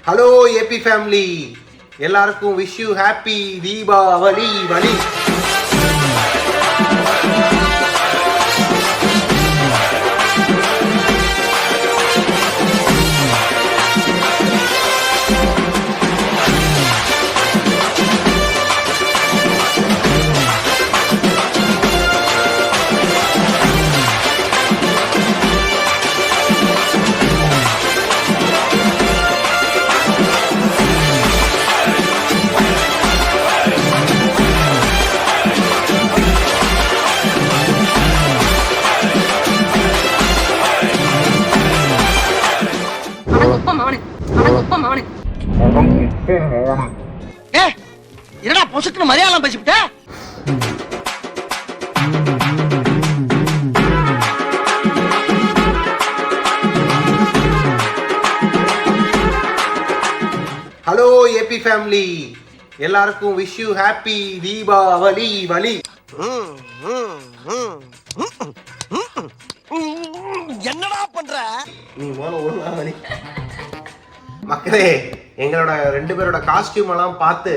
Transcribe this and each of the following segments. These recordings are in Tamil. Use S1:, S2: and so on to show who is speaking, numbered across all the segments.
S1: ஹலோ ஏபி ஃபேமிலி, எல்லாருக்கும் விஷ் யூ ஹாப்பி தீபாவளி வலி.
S2: என்னடா பொசுக்குன்னு மலையாளம் பேசிவிட்ட?
S1: ஹலோ ஏபி ஃபேமிலி, எல்லாருக்கும் விஷ் யூ ஹாப்பி தீபாவளி வலி.
S2: என்னடா பண்ற
S1: நீ ஒழுங்கா வலி. மக்களே, எங்களோட 2 பேரோட காஸ்டியூம் எல்லாம் பார்த்து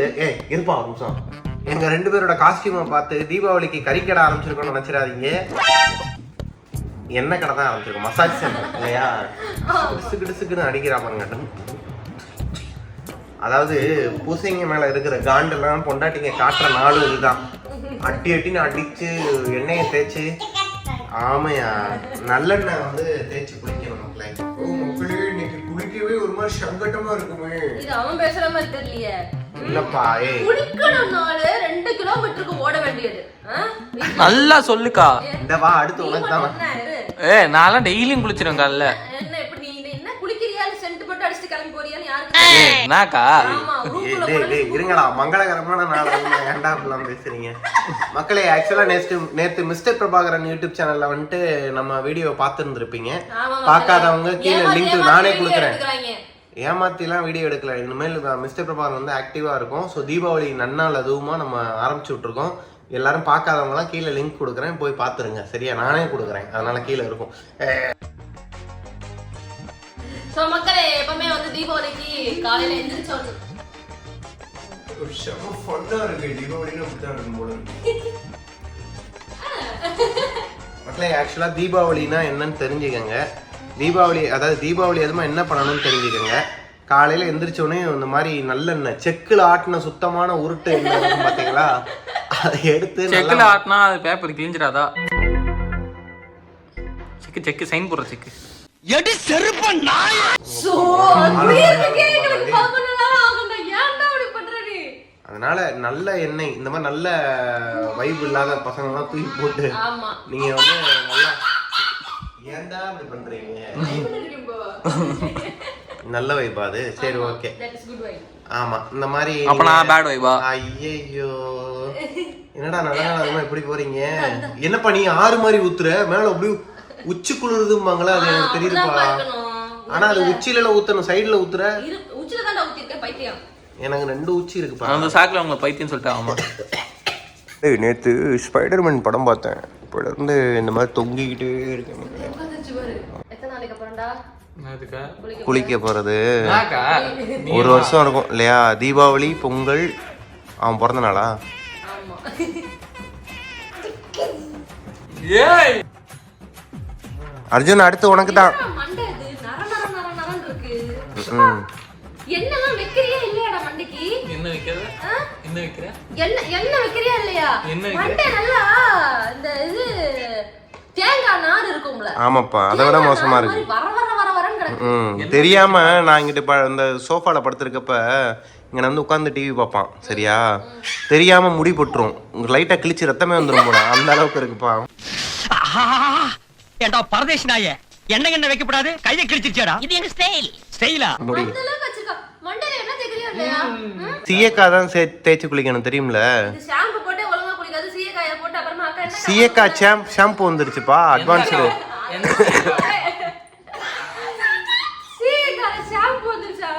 S1: இருப்பா ஒரு நிமிஷம். எங்க 2 பேரோட காஸ்டியூமை பார்த்து தீபாவளிக்கு கறிக்கடை ஆரம்பிச்சிருக்கோம்னு நினைச்சிடாதீங்க. என்ன கடை தான் ஆரம்பிச்சிருக்கோம், மசாஜ் சென்டர் இல்லையா? கிடுசுக்குன்னு அடிக்கிறாங்க. அதாவது பூசைங்க மேல இருக்கிற காண்டெல்லாம் பொண்டாட்டிங்க காட்டுற நாளும் இதுதான். அட்டின்னு அடிச்சு எண்ணெயை தேய்ச்சி, ஆமையா நல்லெண்ணெய் வந்து தேய்ச்சி குளிக்கணும் மக்களே. இன்னைக்கு குளிக்கவே ஒரு மாதிரி சங்கட்டமா இருக்குமே.
S3: இது அவன் பேசுற மாதிரி தெரியலையே.
S1: இல்லப்பா,
S3: குளிக்கணும்னால 2 கிலோமீட்டருக்கு ஓட வேண்டியது.
S4: நல்லா சொல்லுக்கா.
S1: இந்த வா, அடுத்து உனக்கு தான்.
S4: நான் டெய்லியும் குளிச்சிருவேன் காலைல.
S3: என்ன இப்ப நீ என்ன குளிக்கிறியா இல்ல சென்ட் போட்டு அடிச்சிட்டு கிளம்பி போறியான்னு யாருக்கு?
S4: நாக்கா
S1: இருங்கடா, மங்களகரமான நாள் ஏன்டா இப்படிலாம் பேசுறீங்க மக்களே? ஆக்சுவலா நேத்து மிஸ்டர் பிரபாகரன் யூடியூப் சேனல்ல வந்துட்டு நம்ம வீடியோ பார்த்துருந்துருப்பீங்க. பார்க்காதவங்க கீழே லிங்க் நானே கொடுக்குறேன். ஏமாத்திலாம் வீடியோ எடுக்கல. இனிமேல் மிஸ்டர் பிரபாகரன் வந்து ஆக்டிவா இருக்கும். ஸோ தீபாவளி நன்னாள் அதுவுமா நம்ம ஆரம்பிச்சு விட்டுருக்கோம். எல்லாரும் பார்க்காதவங்கலாம் கீழே லிங்க் கொடுக்குறேன், போய் பார்த்துருங்க சரியா? நானே கொடுக்குறேன், அதனால கீழே இருக்கும்.
S3: சோ மக்களே, எப்பவுமே வந்து தீபாவளிக்கு காலையில எந்திரிச்சு வந்து
S1: செம ஃபன்னா இருக்கு. தீபாவளின்னு அப்படிதான் இருக்கும் போல. மக்களே, ஆக்சுவலா தீபாவளினா என்னன்னு தெரிஞ்சுக்கங்க. தீபாவளி, அதாவது தீபாவளி எதுமா என்ன பண்ணணும்னு தெரிஞ்சுக்கங்க. காலையில எந்திரிச்சோடனே இந்த மாதிரி நல்லெண்ணெய் செக்குல ஆட்டின சுத்தமான உருட்டு என்ன பாத்தீங்களா, அதை எடுத்து
S4: செக்குல ஆட்டினா அது பேப்பர் கிழிஞ்சிடாதா? செக்கு சைன் போடுற செக்கு
S2: எடி செருப்ப நாய்.
S3: சோ அப்படியே எங்களுக்கு பாப்பனடா ஆகும்டா. ஏன்டா அப்படி பண்ற நீ?
S1: அதனால நல்ல எண்ணெய், இந்த மாதிரி நல்ல வைப் இல்லாத பசங்க எல்லாம் தூக்கி போட்டு நீங்க வந்து நல்லா ஏன்டா அப்படி பண்றீங்க? நல்ல வைப்பா அது? சரி, ஓகே. ஆமா, இந்த மாதிரி.
S4: அப்ப நான் பேட் வைப்பா?
S1: ஐயோ, என்னடா நல்லா எப்படி போறீங்க? என்னப்பா நீ 6 மாதிரி ஊத்துற மேல? அப்படி உச்சி குளிருதும்பாங்களா? அது எனக்கு தெரியுதுப்பா. ஆனா அது உச்சியில ஊத்தணும், சைடுல ஊத்துற.
S3: உச்சில தான் ஊத்திருக்கேன் பைத்தியம்.
S1: எனக்கு 2 உச்சி இருக்குப்பா.
S4: அந்த சாக்குல அவங்க பைத்தியம் சொல்லிட்டாங்க.
S1: நேத்து ஸ்பைடர்மேன் படம் பார்த்தேன். இப்ப இருந்து இந்த மாதிரி தொங்கிக்கிட்டே இருக்கேன். குளிக்க போறது 1 வருஷம் இருக்கும் இல்லையா? தீபாவளி, பொங்கல், அவன் பிறந்த நாளா? அர்ஜுன், அடுத்து உனக்கு தான்.
S3: என்னலாம் வைக்கறியா இல்லையாடா மண்டைக்கு?
S4: என்ன வைக்கற? என்ன வைக்கற?
S3: என்ன வைக்கறியா இல்லையா? மண்டை நல்லா இந்த இது தேங்காய் நார் இருக்கும்ல.
S1: ஆமாப்பா, அதை விட மோசமா இருக்கு.
S3: வரன்னு கிடக்கு.
S1: தெரியாம நான் இங்கிட்ட இந்த சோஃபால படுத்திருக்கப்ப இங்க வந்து உட்காந்து டிவி பார்ப்பான் சரியா? தெரியாம முடி போட்டுரும், லைட்டா கிழிச்சு ரத்தமே வந்துடும் போல, அந்த அளவுக்கு இருக்குப்பா.
S2: ஏண்டா பரதேசி நாயே, என்ன வைக்கப்படாது, கையை கிழிச்சிச்சேடா. இது எங்க ஸ்டைலா
S1: முடி.
S3: அந்த அளவுக்கு வச்சிருக்கா. மண்டையில என்ன தேக்கறியா இல்லையா?
S1: சீயக்கா தான் தேய்ச்சி குளிக்கணும் தெரியும்ல?
S3: இது ஷாம்பு போட்டு ஒழுங்கா குளிக்காது, சீயக்காய போட்டு அப்புறமா அக்கா என்ன
S1: சீயக்கா ஷாம்பு வந்துருச்சுப்பா, அட்வான்ஸ்டு.
S3: சீயக்கால ஷாம்பு வந்துருச்சா?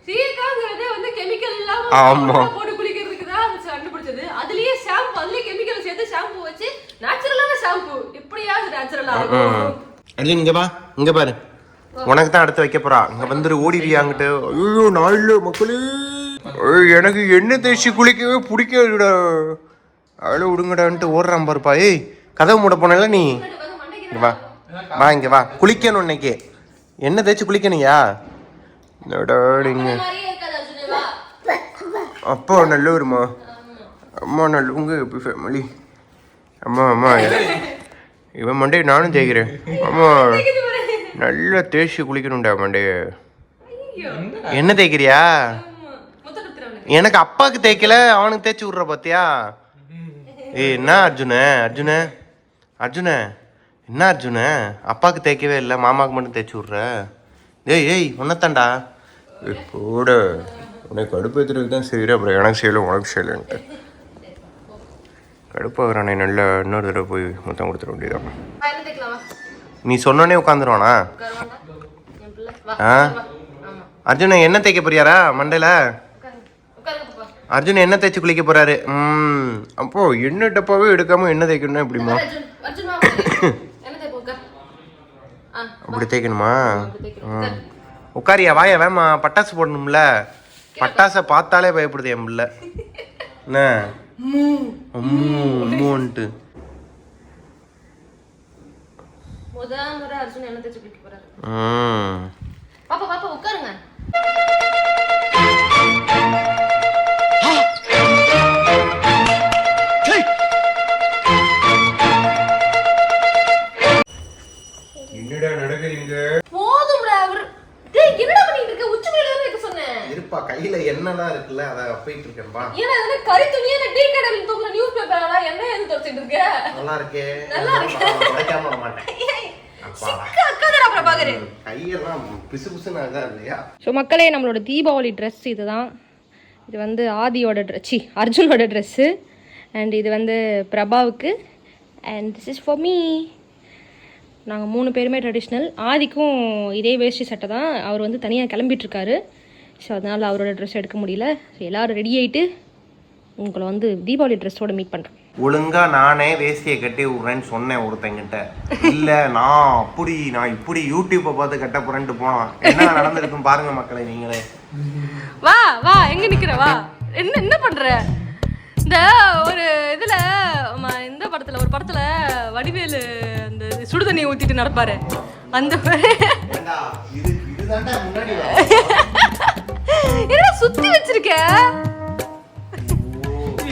S3: சீயக்காங்கிறதே வந்து கெமிக்கல் இல்லாம போட்டு குளிக்கிறதுக்கு தான் அது கண்டுபிடிச்சது. அதுலயே ஷாம்பு, அதுலயே கெமிக்கல் சேர்த்து ஷாம்பு வச்சு நேச்சுரலான ஷாம்பு. இப்படியாவது நேச்சுரலா இருக்கும்.
S1: இங்க பாரு, உனக்கு தான் அடுத்து வைக்க போறா. இங்க வந்துரு, ஓடிடுறியாங்கிட்டு. ஐயோ நாள் மக்களே, எனக்கு எண்ணெய் தேய்ச்சி குளிக்கவே பிடிக்காதுடா, அவ்வளோ விடுங்கடான்ட்டு ஓடுறான் பாருப்பா. ஏய் கதவு மூட போனல நீ. இங்க வா வா, இங்க வா, குளிக்கணும் இன்னைக்கு. எண்ணெய் தேய்ச்சி குளிக்கணுயா? அப்பா நல்ல வருமா? அம்மா நல்ல உங்க ஃபேமிலி. அம்மா அம்மா இவன் மண்டையை நானும் தேய்க்கிறேன். அம்மா நல்லா தேய்ச்சி குளிக்கணும்டா மண்டைய. என்ன தேய்க்கிறியா? எனக்கு அப்பாவுக்கு தேய்க்கல, அவனுக்கு தேய்ச்சி விட்ற பாத்தியா? ஏய் என்ன அர்ஜுன அர்ஜுன அர்ஜுன, என்ன அர்ஜுன, அப்பாவுக்கு தேய்க்கவே இல்லை, மாமாவுக்கு மட்டும் தேய்ச்சி விட்ற. ஏய் ஏய் ஒன்னத்தாண்டா கூட உனக்கு கடுப்பு ஏற்றுறதுக்கு தான் செய்கிற, அப்புறம் எனக்கு செய்யலை உனக்கு செய்யலைன்ட்டு கடுப்பாகிறானே. நல்லா இன்னொரு தடவை போய் மொத்தம் கொடுத்துட வேண்டியதான். நீ சொன்னோன்னே உட்காந்துருவானா? ஆ அர்ஜுன என்ன தேய்க்க போறியாரா மண்டையில? அர்ஜுன் என்ன தேய்ச்சி குளிக்க போறாரு. அப்போ என்ன டப்பாவே எடுக்காம என்ன தேய்க்கணும்னா எப்படிமா? அப்படி தேய்க்கணுமா? உட்காரியா, வாயா வேமா, பட்டாசு போடணும்ல. பட்டாசை பார்த்தாலே பயப்படுது என் பிள்ளை. என்ன அம்முன்ட்டு
S3: உட்காருங்க.
S1: என்னடா நடக்குறீங்க?
S3: போதும்டா அவர். டேய் என்னடா பண்ணிட்டு இருக்க? உச்சி மேல வைக்க சொன்னேன்.
S1: இருப்பா, கையில எண்ணெய்லாம் இருக்குல்ல, அத அப்படிட்டு இருக்கேன்பா.
S3: ஏன்னா அதே கறி துணியே டீ கடையில தூக்குற நியூஸ் பேப்பரா என்ன ஏது தொடச்சிட்டு இருக்க?
S1: நல்லா இருக்கே.
S3: நல்லா இருக்கு.
S1: உடைக்காம வர மாட்டேன்.
S3: அக்காடா பிரபாகரே.
S1: கையெல்லாம் பிசுபிசுன்னு ஆகா இல்லையா?
S3: ஸோ மக்களே, நம்மளோட தீபாவளி ட்ரெஸ் இதுதான். இது வந்து ஆதியோட ட்ரெஸ், அர்ஜுனோட ட்ரெஸ்ஸு. அண்ட் இது வந்து பிரபாவுக்கு. And this is for me. நாங்கள் 3 பேருமே ட்ரெடிஷ்னல். ஆதிக்கும் இதே வேஷ்டி சட்டை தான். அவர் வந்து தனியாக கிளம்பிட்டுருக்காரு. ஸோ அதனால் அவரோட ட்ரெஸ் எடுக்க முடியல. ஸோ எல்லோரும் ரெடி ஆகிட்டு உங்களை வந்து தீபாவளி ட்ரெஸ்ஸோட மீட் பண்ணுறேன்.
S1: ஒழுங்கா நானே வேஷ்டியை கட்டி விட்றேன்னு சொன்னேன் ஒருத்தங்கிட்ட. இல்லை நான் இப்படி யூடியூப்பை பார்த்து கட்ட போறேன்ட்டு போனான். என்ன நடந்திருக்கும் பாருங்க மக்களே நீங்களே.
S3: வா வா, எங்கே நிற்கிற? வா. என்ன பண்ணுற? இந்த ஒரு இதில் இந்த படத்தில், ஒரு படத்தில் வடிவேலு அந்த சுடுதண்ணியை ஊற்றிட்டு நடப்பாரு, அந்த என்ன சுத்தி வச்சிருக்க?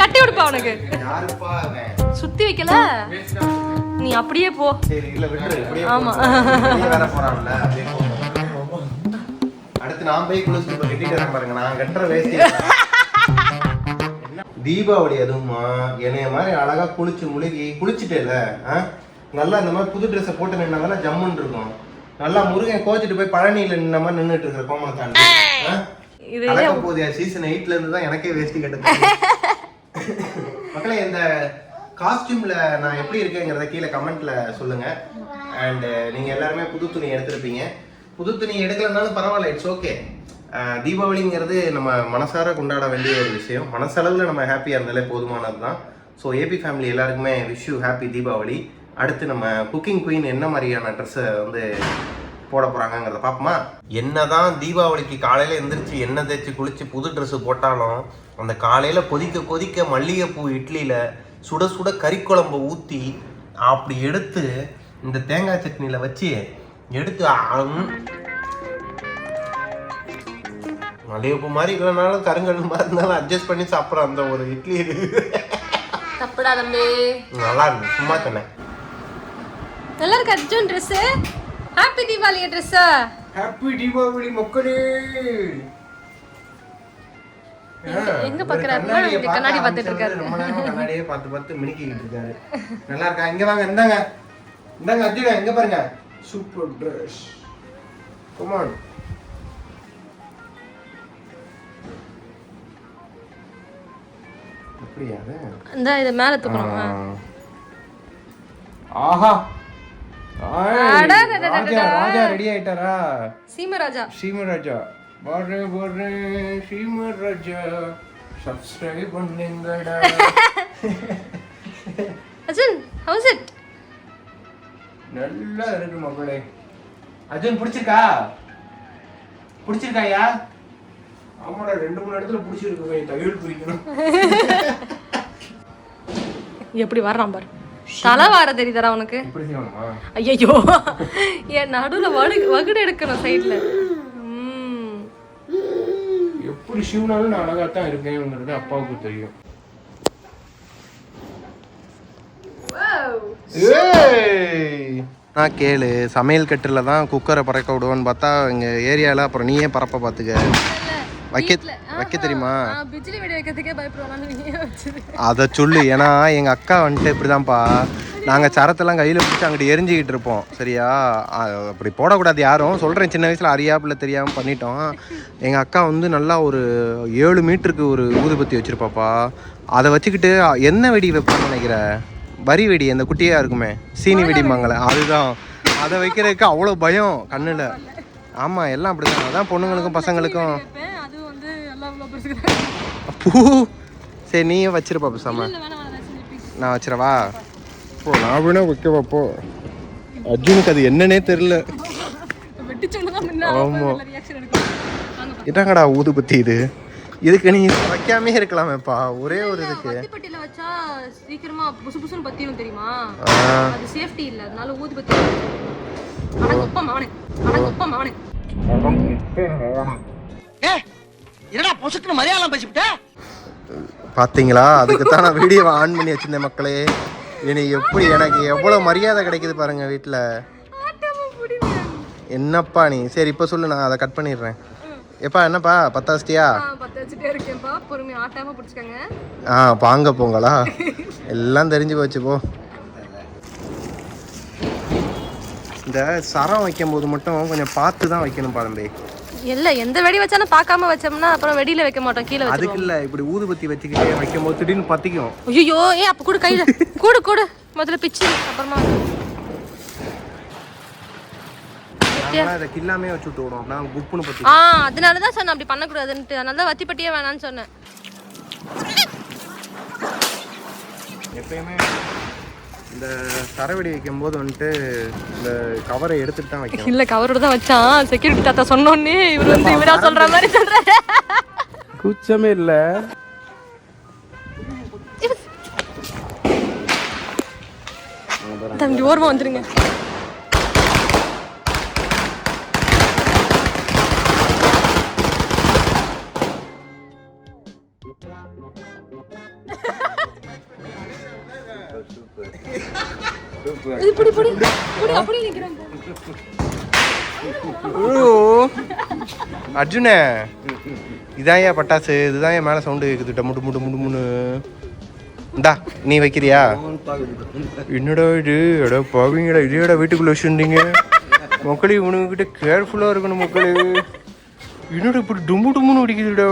S3: கட்டி விடுப்பா உனக்கு. சுத்தி வைக்கல, நீ அப்படியே போ. ஆமா,
S1: அடுத்து நான் போய் குளிச்சு கட்டிட்டு பாருங்க. நான் கட்டுற வேஷ்டி தீபாவளி அதுவுமா என்னைய மாதிரி அழகா குளிச்சு முழுகி குளிச்சுட்டேல, நல்லா இந்த மாதிரி புது ட்ரெஸ்ஸை போட்டு நின்னா ஜம்முன்னு இருக்கும். நல்லா முருகன் கோச்சிட்டு போய் பழனியில நின்ன மாதிரி நின்றுட்டு இருக்கிற கோமலத்தாண்டி கலக்க போதியா சீசன் 8ல இருந்து தான் எனக்கே வேஷ்டி கட்டு. மக்களே, இந்த காஸ்டியூம்ல நான் எப்படி இருக்கேங்கிறத கீழே கமெண்ட்ல சொல்லுங்க. அண்ட் நீங்க எல்லாருமே புது துணி எடுத்திருப்பீங்க. புது துணி எடுக்கலனாலும் பரவாயில்ல, இட்ஸ் ஓகே. தீபாவளிங்கிறது நம்ம மனசார கொண்டாட வேண்டிய ஒரு விஷயம். மனசளவில் நம்ம ஹாப்பியாக இருந்தாலே போதுமானது தான். ஸோ ஏபி ஃபேமிலி எல்லாருக்குமே விஷ் யூ ஹாப்பி தீபாவளி. அடுத்து நம்ம குக்கிங் குயின் என்ன மாதிரியான ட்ரெஸ்ஸை வந்து போட போகிறாங்கங்கிறத பார்ப்போமா? என்ன தான் தீபாவளிக்கு காலையில் எழுந்திரிச்சு எண்ணெய் தேய்ச்சி குளித்து புது ட்ரெஸ்ஸு போட்டாலும் அந்த காலையில் கொதிக்க கொதிக்க மல்லிகைப்பூ இட்லியில் சுட சுட கறிக்குழம்பை ஊற்றி அப்படி எடுத்து இந்த தேங்காய் சட்னியில் வச்சு எடுத்து மல்லிகைப்பூ மாதிரி இல்லைனாலும் கருங்கல் மாதிரி இருந்தாலும் அட்ஜஸ்ட் பண்ணி சாப்பிட்ற அந்த ஒரு இட்லி
S3: தப்புடா தம்பி.
S1: நல்லா இருக்கு, சும்மா சொன்னேன்.
S3: நல்லா இருக்கு Arjun dress. Happy Deepavali dress.
S1: Happy Deepavali மக்களே.
S3: எங்க பாக்குறாரு? கண்ணாடி பார்த்துட்டு இருக்காரு.
S1: ரொம்ப நேரம் கண்ணாடியே பார்த்து மினிக்கிட்டு இருக்காரு. நல்லா இருக்கா? இங்க வாங்க, இந்தாங்க இந்தாங்க அர்ஜுனா, இங்க பாருங்க. Super dress. Come on. அப்படியே இந்த இத மேல தூக்கணும். ஆஹா, ராஜா ரெடி ஆயிட்டாரா? சீமராஜா வரே சீமராஜா சப்ஸ்கிரைப் பண்ணுங்கடா.
S3: Arjun, how is it?
S1: நல்லா இருக்கு மக்களே. அர்ஜுன் பிடிச்சிருக்கா? பிடிச்சிருக்காயா? ஆமாடா 2-3 இடத்துல பிடிச்சிருக்கு. தவிர பிடிக்கணும்.
S3: எப்படி வர்றான் பாரு. தலை வார தெரியுதா உனக்கு?
S1: இப்படி செய்யணுமா?
S3: ஐயோ என் நடுவுல வகுடு எடுக்கணும் சைட்ல.
S1: எப்படி சிவனாலும் நான் அழகாத்தான் இருக்கேங்கிறது அப்பாவுக்கு தெரியும். நான் கேளு, சமையல் கட்டில் தான் குக்கரை பறக்க விடுவோன்னு பார்த்தா எங்க ஏரியால அப்புறம் நீயே பறப்ப பாத்துக்க. வைக்க தெரியுமா?
S3: பிஜிலி வெடி வைக்கிறதுக்கே பயப்படுவாங்க.
S1: அதை சொல்லு. ஏன்னா எங்க அக்கா வந்துட்டு இப்படிதான்ப்பா, நாங்க சரத்தெல்லாம் கையில பிடிச்சி அங்கிட்டு எரிஞ்சுக்கிட்டு இருப்போம். சரியா? அப்படி போடக்கூடாது யாரும். சொல்றேன், சின்ன வயசுல அறியாப்புல தெரியாம பண்ணிட்டோம். எங்க அக்கா வந்து நல்லா ஒரு 7 மீட்டருக்கு ஒரு ஊதுபத்தி வச்சிருப்பாப்பா. அதை வச்சுக்கிட்டு என்ன வெடி வைப்போம்னு நினைக்கிற? வரி வெடி, அந்த குட்டியா இருக்குமே, சீனி வெடிம்பாங்களே, அதுதான். அதை வைக்கிறதுக்கு அவ்வளோ பயம் கண்ணுல. ஆமா, எல்லாம் அப்படிதான். அதான் பொண்ணுங்களுக்கும் பசங்களுக்கும். சரி, நீயும் வச்சிருப்பா பேசாம. நான் வச்சிரவா? போ, நான் வேணா வைக்கவா? போ. அர்ஜுனுக்கு அது என்னன்னே தெரியல. ஆமா, என்னங்கடா ஊதுபத்தி இது? இதுக்கு நீ வைக்காமே இருக்கலாமேப்பா, ஒரே ஒரு இதுக்கு.
S3: பத்திப்பட்டில வச்சா சீக்கிரமா புசுபுசுன்னு பத்தியும் தெரியுமா? அது சேஃப்டி இல்ல, அதனால ஊதுபத்தி.
S2: என்னடா பொசுக்குன்னு மலையாளம் பேசிவிட்ட?
S1: பாத்தீங்களா? அதுக்கு தான் நான் வீடியோவை ஆன் பண்ணி வச்சிருந்தேன் மக்களே. இனி எப்படி எனக்கு எவ்வளவு மரியாதை கிடைக்குது பாருங்க வீட்டுல. என்னப்பா நீ? சரி இப்ப சொல்லு, நான் அதை கட் பண்ணிடுறேன். எப்பா என்னப்பா பத்த வச்சிட்டியா? பாங்க போங்களா? எல்லாம் தெரிஞ்சு போச்சு. போ. இந்த சரம் வைக்கும் போது மட்டும் கொஞ்சம் பார்த்து தான் வைக்கணும் பாருங்க.
S3: இல்ல, எந்த வெடி வச்சாலும் பார்க்காம வச்சோம்னா அப்புறம் வெடியில வைக்க மாட்டோம், கீழே வச்சிருவோம்.
S1: அதுக்கு இல்ல, இப்படி ஊதுபத்தி வச்சுக்கிட்டே வைக்கும் போது திடீர்னு பத்திக்கும்.
S3: ஐயோ, ஏன் அப்ப கூட கையில கூடு முதல்ல பிச்சு அப்புறமா
S1: இத கில்லாமே வச்சு விட்டுறோம். நான் குப்புன்னு பத்தி.
S3: அதனால தான் சொன்னேன் அப்படி பண்ண கூடாதுன்னு. அதனால தான் வத்திப்பட்டியே வேணாம்னு சொன்னேன்.
S1: எப்பயுமே இந்த சரவெடி வைக்கும் போது வந்துட்டு இந்த கவரை எடுத்துட்டு தான் வைக்கணும்.
S3: இல்ல, கவரோட தான் வச்சான். செக்யூரிட்டி தாத்தா சொன்னோன்னே இவர் வந்து இவரா சொல்ற மாதிரி சொல்றாரு.
S1: கூச்சமே இல்ல.
S3: தம்பி ஓரமா வந்துருங்க.
S1: அர்ஜுனே, இதான் ஏன் பட்டாசு? இதுதான் ஏன் மேல சவுண்டு கேக்குது? முட்டு முட்டு முட்டு முன்னு. இந்தா, நீ வைக்கிறியா? என்னடா இது? எடா பாவீங்கடா, இதேடா வீட்டுக்குள்ள வச்சுருந்தீங்க மக்களே. இவனுக்கிட்ட கேர்ஃபுல்லா இருக்கணும் மக்களே. என்னடா இப்படி டும்மு டும்முன்னு அடிக்குதுடா.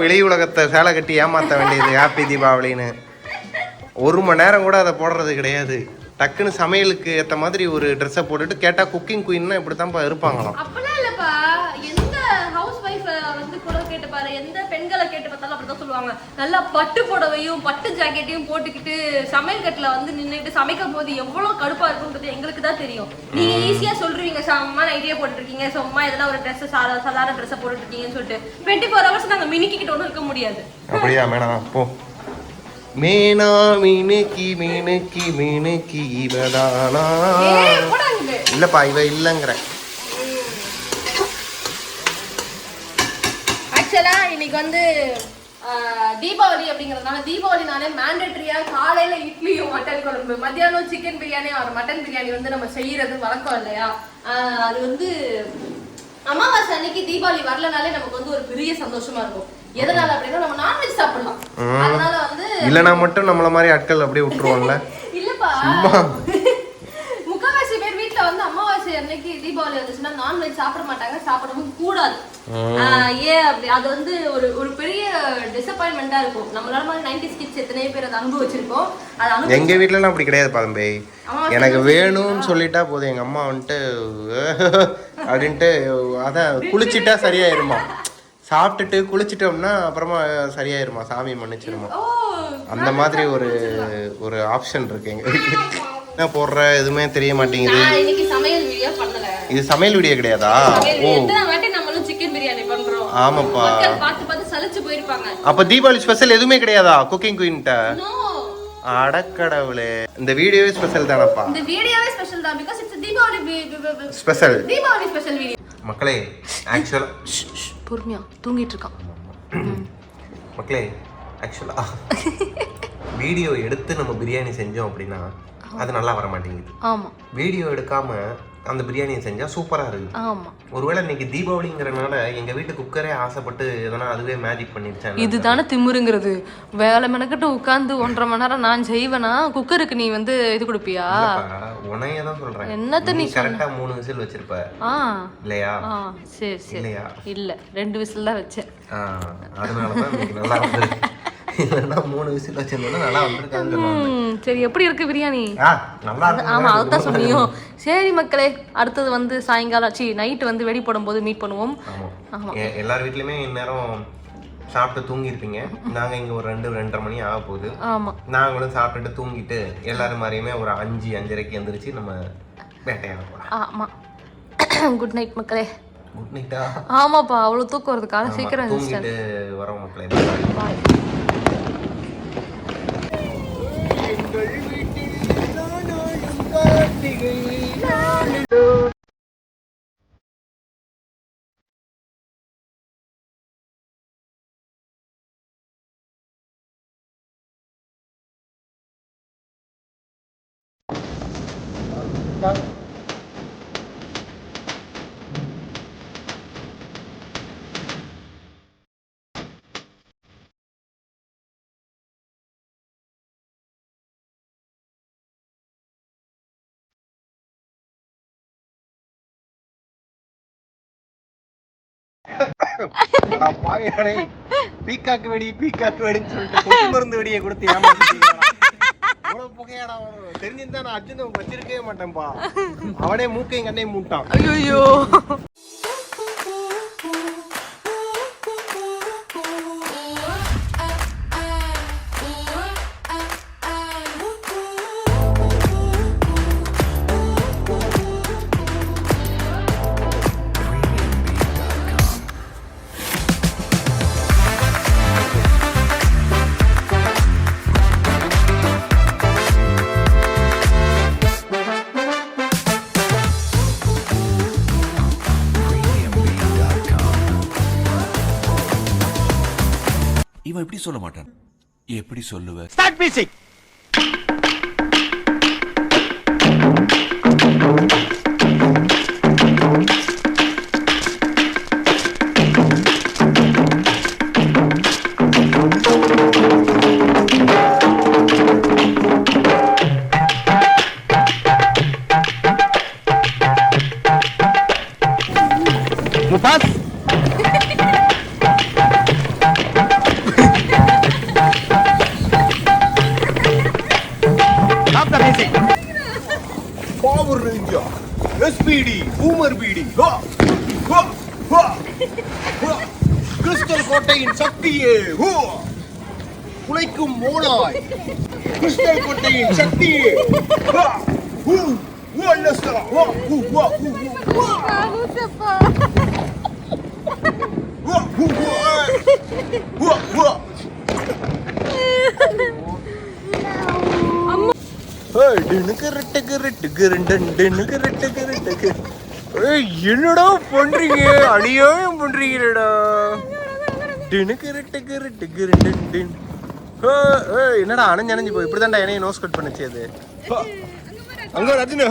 S1: வெளி உலகத்தை சேலை கட்டி ஏமாத்த வேண்டியது ஹாப்பி தீபாவளின்னு. 1 மணி நேரம் கூட அதை போடுறது கிடையாது. டக்குன்னு சமையலுக்கு ஏற்ற மாதிரி ஒரு ட்ரெஸ்ஸை போட்டுட்டு கேட்டா குக்கிங் குயின்னா இப்படி தான்ப்பா இருப்பாங்களாம்.
S3: அப்பெல்லாம் இல்லப்பா, எந்த ஹவுஸ் வைஃப் வந்து கூட கேட்டு பாரு, எந்த பெண்களை கேட்டு பார்த்தாலும் அப்படிதான் சொல்லுவாங்க. நல்லா பட்டு புடவையும் பட்டு ஜாக்கெட்டையும் போட்டுக்கிட்டு சமையல் கட்டில வந்து நின்றுட்டு சமைக்கும் போது எவ்வளவு கடுப்பா இருக்குன்றது எங்களுக்கு தான் தெரியும். நீங்க ஈஸியா சொல்றீங்க, சும்மா நைட்டியா போட்டுருக்கீங்க, சும்மா எதனா ஒரு ட்ரெஸ் சாதாரண ட்ரெஸ்ஸை போட்டுட்டு இருக்கீங்கன்னு சொல்லிட்டு 24 hours நாங்க மினிக்கிட்டு ஒன்றும் இருக்க முடியாது.
S1: அப்படியா மேடம்? போ. மேனா மீனுக்கி மீனுக்கி மீனுக்கி இவதானா? இல்லப்பா, இவ இல்லைங்கிற.
S3: ஆக்சுவலா இன்னைக்கு வந்து தீபாவளி அப்படிங்கறதுனால தீபாவளினாலே மேண்டேட்டரியா காலையில இட்லியும் மட்டன் குழம்பு, மத்தியானம் சிக்கன் பிரியாணி ஒரு மட்டன் பிரியாணி வந்து நம்ம செய்யறது வழக்கம் இல்லையா? அது வந்து அமாவாசை அன்னைக்கு தீபாவளி வரலனாலே நமக்கு வந்து ஒரு பெரிய சந்தோஷமா இருக்கும். எதனால அப்படின்னா நம்ம நான்வெஜ் சாப்பிடலாம். அதனால வந்து
S1: இல்லனா மட்டும் நம்மள மாதிரி ஆட்கள் அப்படியே விட்டுருவாங்கல.
S3: இல்லப்பா, முக்காவாசி பேர் வீட்ல வந்து அமாவாசை அன்னைக்கு தீபாவளி வந்துச்சுன்னா நான்வெஜ் சாப்பிட மாட்டாங்க, சாப்பிடவும் கூடாது. ஏன் அப்படி? அது வந்து ஒரு பெரிய டிசப்பாயின்மெண்டா இருக்கும். நம்மளால மாதிரி 90s கிட்ஸ் எத்தனை பேர் அதை அனுபவிச்சிருக்கோம். அது
S1: எங்க வீட்லலாம் அப்படி கிடையாது பாதம்பே. எனக்கு வேணும்னு சொல்லிட்டா போதும், எங்க அம்மா வந்துட்டு அப்படின்ட்டு அதான் குளிச்சுட்டா சரியாயிருமா. சாப்பிட்டுட்டு குளிச்சிட்டோம்னா அப்புறமா சரியாயிருமா, சாமி மன்னிச்சிருமா. அந்த மாதிரி ஒரு ஆப்ஷன் இருக்கு எங்க வீட்டுல. என்ன போடுற எதுவுமே தெரிய மாட்டேங்குது. இது சமையல் வீடியோ கிடையாதா? ஓ
S3: எத்தனை வாட்டி நம்மளும் சிக்கன் பிரியாணி பண்றோம்.
S1: ஆமாப்பா.
S3: மக்கள் பார்த்து பார்த்து சலிச்சு போயிருப்பாங்க.
S1: அப்ப தீபாவளி ஸ்பெஷல் எதுவுமே கிடையாதா குக்கிங் குயின்ட்ட?
S3: நோ,
S1: அடக்கடவுளே, இந்த வீடியோவே ஸ்பெஷல் தானப்பா.
S3: இந்த வீடியோவே ஸ்பெஷல் தான் because it's a Deepavali
S1: special
S3: video.
S1: மக்களே ஆக்சுவலா
S3: பொறுமையா தூங்கிட்டு இருக்கான்.
S1: மக்களே ஆக்சுவலா வீடியோ எடுத்து நம்ம பிரியாணி செஞ்சோம் அப்படின்னா அது நல்லா வர மாட்டேங்குது.
S3: ஆமா,
S1: வீடியோ எடுக்காம அந்த பிரியாணியை செஞ்சா சூப்பரா இருக்கு.
S3: ஆமா.
S1: ஒருவேளை இன்னைக்கு தீபாவளிங்கிறனால எங்க வீட்டு குக்கரே ஆசைப்பட்டு எதனா அதுவே மேஜிக் பண்ணிருச்சாங்க.
S3: இதுதானே திமுருங்கிறது. வேலை மெனக்கிட்டு உட்காந்து 1.5 மணி நேரம் நான் செய்வேனா, குக்கருக்கு நீ வந்து இது கொடுப்பியா?
S1: உனையதான் சொல்றேன்.
S3: என்னத்த நீ
S1: கரெக்டா 3 விசில் வச்சிருப்ப இல்லையா?
S3: சரி சரி.
S1: இல்லையா?
S3: இல்ல 2 விசில் தான் வச்சேன்.
S1: அதனாலதான் இன்னைக்கு நல்லா வந்திருக்கு. இல்லைன்னா 3 விசில் வச்சிருந்தா நல்லா வந்திருக்காங்க.
S3: சரி, எப்படி இருக்கு பிரியாணி?
S1: நல்லா இருக்கு.
S3: ஆமா, அதான் சொன்னியோ. சரி மக்களே, அடுத்தது வந்து சாயங்காலம் நைட்டு வந்து வெடி போடும்போது மீட் பண்ணுவோம்.
S1: ஆமா, எல்லார் வீட்லயுமே இந்நேரம் சாப்பிட்டு தூங்கி இருப்பீங்க. நாங்க இங்க ஒரு 2-2:30 மணி ஆக போகுது.
S3: ஆமா,
S1: நாங்களும் சாப்பிட்டுட்டு தூங்கிட்டு எல்லாரும் மாதிரியுமே ஒரு 5-5:30க்கு எந்திரிச்சு நம்ம வேட்டையாட போறோம்.
S3: ஆமா. குட் நைட் மக்களே.
S1: குட் நைட்டா?
S3: ஆமாப்பா, அவ்வளவு தூக்கம் வருது. காலை சீக்கிரம்
S1: தூங்கிட்டு வரோம் மக்களே.
S3: பாய்.
S1: பீக்காக்கு வெடின்னு சொல்லிட்டு மருந்து வெடியை கொடுத்து ஏமாத்திட்டீங்க. புகையாடா தெரிஞ்சிருந்தா நான் அர்ஜுன் வச்சிருக்கவே மாட்டேன்பா. அவனே மூக்கையும் கண்ணையும் மூட்டான்.
S3: ஐயோ,
S5: இவன் எப்படி சொல்ல மாட்டான்? எப்படி சொல்லுவ?
S2: Start music. Mubas
S1: Power Ranger, SPD, Boomer BD, ha, ha, ha, ha. Crystal கோட்டையின் சக்தியே, ஹோ, உழைக்கும் மோனாய், கிறிஸ்டல் கோட்டையின் சக்தியே, ஹா, ஹூ, ஹூ, அல்லஸ்டா, ஹா, who, who, who, who, who, who, who, who. என்னடா பண்றீங்க? அநியாயம் பண்றீங்கடா. என்னடா அணைஞ்சு போய் இப்படிதான்டா என்னைய நோஸ் கட் பண்ணுச்சு. அது அங்க ரஜினி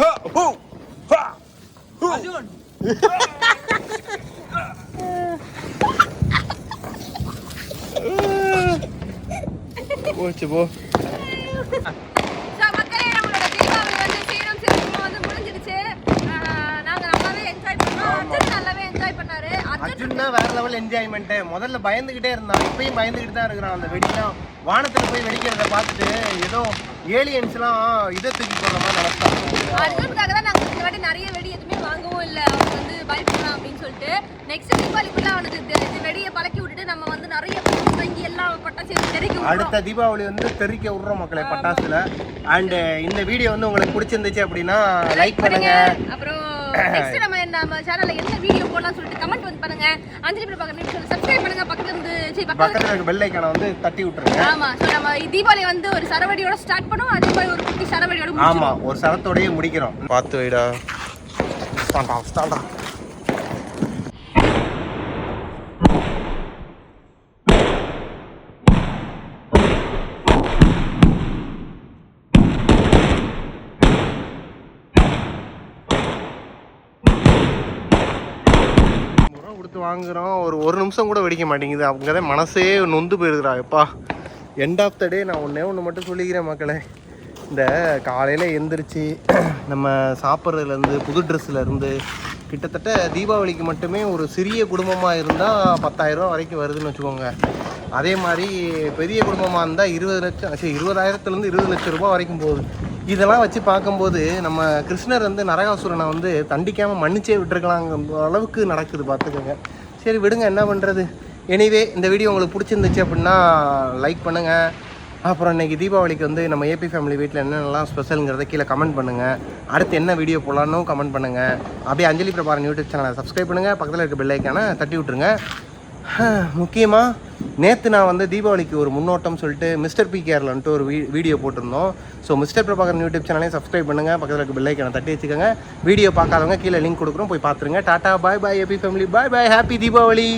S1: போச்சு போ. அர்ஜுன் தான் வேற லெவல் என்ஜாய்மெண்ட். முதல்ல பயந்துகிட்டே இருந்தான், இப்பயும் பயந்துகிட்டு தான் இருக்கிறான். அந்த வெடிலாம் வானத்துல போய் வெடிக்கிறத பார்த்துட்டு ஏதோ ஏலியன்ஸ் எல்லாம் இதை தூக்கி போடுற மாதிரி நினைச்சாங்க.
S3: அர்ஜுனுக்காக தான் நாங்க இந்த வாட்டி நிறைய வெடி எதுவுமே வாங்கவும் இல்லை. அவன் வந்து பயப்படலாம் அப்படின்னு சொல்லிட்டு நெக்ஸ்ட் தீபாவளிக்குள்ள அவனுக்கு வெடியை பழக்கி விட்டுட்டு நம்ம வந்து நிறைய வாங்கி எல்லாம் பட்டாசு தெரிக்க. அடுத்த
S1: தீபாவளி வந்து தெரிக்க விடுறோம் மக்களை பட்டாசுல. அண்ட் இந்த வீடியோ வந்து உங்களுக்கு பிடிச்சிருந்துச்சு அப்படின்னா லைக் பண்ணுங்க.
S3: அப்புறம் நெக்ஸ்ட் நம்ம நம்ம சேனல்ல என்ன வீடியோ போடலாம் சொல்லிட்டு கமெண்ட் வந்து பண்ணுங்க. அஞ்சலி பிரபாகரன் யூடியூப் சப்ஸ்கிரைப் பண்ணுங்க. பக்கத்துல
S1: இருக்க பெல் ஐகானை வந்து தட்டி விட்டுருங்க.
S3: ஆமா, சோ நம்ம தீபாவளி வந்து ஒரு சரவடியோட ஸ்டார்ட் பண்ணுவோம். அதே மாதிரி ஒரு குட்டி சரவடியோட
S1: முடிக்கிறோம். ஆமா, ஒரு சரத்தோடயே முடிக்கிறோம். பாத்து வைடா. ஸ்டாண்டா. கொடுத்து வாங்குறோம். ஒரு நிமிஷம் கூட வெடிக்க மாட்டேங்குது. அவங்கதான் மனசே நொந்து போயிருதுடா. எப்பா எண்ட் ஆஃப் த டே நான் ஒன்று மட்டும் சொல்லிக்கிறேன் மக்களே. இந்த காலையில் எந்திரிச்சு நம்ம சாப்பிட்றதுலேருந்து புது ட்ரெஸ்ஸுலேருந்து கிட்டத்தட்ட தீபாவளிக்கு மட்டுமே ஒரு சிறிய குடும்பமாக இருந்தால் 10,000 ரூபா வரைக்கும் வருதுன்னு வச்சுக்கோங்க. அதே மாதிரி பெரிய குடும்பமாக இருந்தால் 20,000லேருந்து 20 லட்சம் ரூபா வரைக்கும் போகுது. இதெல்லாம் வச்சு பார்க்கும்போது நம்ம கிருஷ்ணர் வந்து நரகாசுரனை வந்து தண்டிக்காமல் மன்னிச்சே விட்டுருக்கலாங்கிற அளவுக்கு நடக்குது, பார்த்துக்கோங்க. சரி விடுங்க, என்ன பண்ணுறது. எனிவே இந்த வீடியோ உங்களுக்கு பிடிச்சிருந்துச்சு அப்படின்னா லைக் பண்ணுங்கள். அப்புறம் இன்றைக்கி தீபாவளிக்கு வந்து நம்ம ஏபி ஃபேமிலி வீட்டில் என்னென்னலாம் ஸ்பெஷலுங்கிறத கீழே கமெண்ட் பண்ணுங்கள். அடுத்து என்ன வீடியோ போடலான்னு கமெண்ட் பண்ணுங்கள். அப்படியே அஞ்சலி பிரபாகரன் யூடியூப் சேனலை சப்ஸ்கிரைப் பண்ணுங்கள். பக்கத்தில் இருக்க பெல் ஐக்கானை தட்டி விட்ருங்க. முக்கியமாக நேற்று நான் வந்து தீபாவளிக்கு ஒரு முன்னோட்டம் சொல்லிட்டு மிஸ்டர் பி கேர்லன்ட்டு ஒரு வீடியோ போட்டிருந்தோம். ஸோ மிஸ்டர் பிரபாகரன் யூடியூப் சேனலையும் சப்ஸ்கிரைப் பண்ணுங்கள். பக்கத்தில் இருக்க பெல் ஐக்கானை தட்டி வச்சுக்கோங்க. வீடியோ பார்க்காதவங்க கீழே லிங்க் கொடுக்குறோம், போய் பார்த்துருங்க. டாட்டா, பாய் பாய் ஏபி ஃபேமிலி, பாய் பாய், ஹாப்பி தீபாவளி.